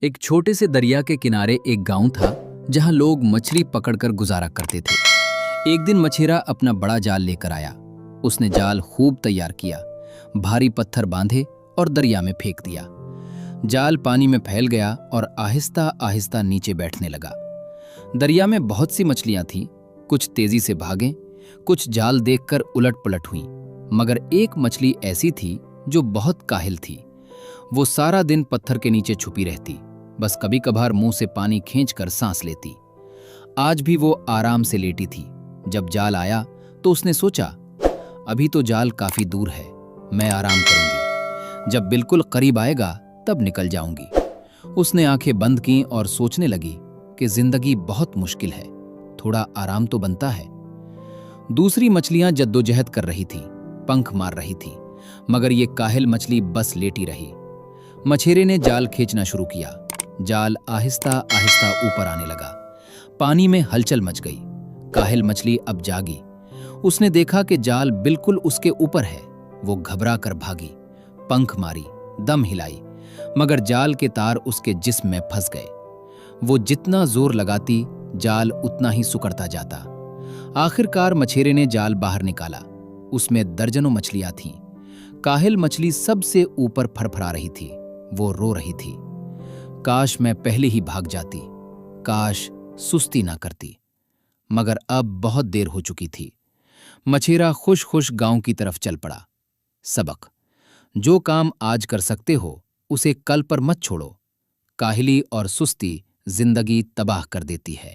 एक छोटे से दरिया के किनारे एक गांव था जहां लोग मछली पकड़कर गुजारा करते थे। एक दिन मछेरा अपना बड़ा जाल लेकर आया। उसने जाल खूब तैयार किया, भारी पत्थर बांधे और दरिया में फेंक दिया। जाल पानी में फैल गया और आहिस्ता आहिस्ता नीचे बैठने लगा। दरिया में बहुत सी मछलियां थीं, कुछ तेजी से भागें, कुछ जाल देखकर उलट पलट हुईं, मगर एक मछली ऐसी थी जो बहुत काहिल थी। वो सारा दिन पत्थर के नीचे छुपी रहती, बस कभी कभार मुंह से पानी खींचकर सांस लेती। आज भी वो आराम से लेटी थी। जब जाल आया तो उसने सोचा, अभी तो जाल काफी दूर है, मैं आराम करूंगी, जब बिल्कुल करीब आएगा तब निकल जाऊंगी। उसने आंखें बंद की और सोचने लगी कि जिंदगी बहुत मुश्किल है, थोड़ा आराम तो बनता है। दूसरी मछलियां जद्दोजहद कर रही थी, पंख मार रही थी, मगर ये काहिल मछली बस लेटी रही। मछेरे ने जाल खींचना शुरू किया। जाल आहिस्ता आहिस्ता ऊपर आने लगा। पानी में हलचल मच गई। काहिल मछली अब जागी। उसने देखा कि जाल बिल्कुल उसके ऊपर है। वो घबरा कर भागी, पंख मारी, दम हिलाई, मगर जाल के तार उसके जिस्म में फंस गए। वो जितना जोर लगाती, जाल उतना ही सुकड़ता जाता। आखिरकार मछेरे ने जाल बाहर निकाला। उसमें दर्जनों मछलियां थीं। काहिल मछली सबसे ऊपर फड़फड़ा रही थी। वो रो रही थी, काश मैं पहले ही भाग जाती, काश सुस्ती ना करती। मगर अब बहुत देर हो चुकी थी। मछेरा खुश खुश गांव की तरफ चल पड़ा। सबक: जो काम आज कर सकते हो उसे कल पर मत छोड़ो। काहिली और सुस्ती जिंदगी तबाह कर देती है।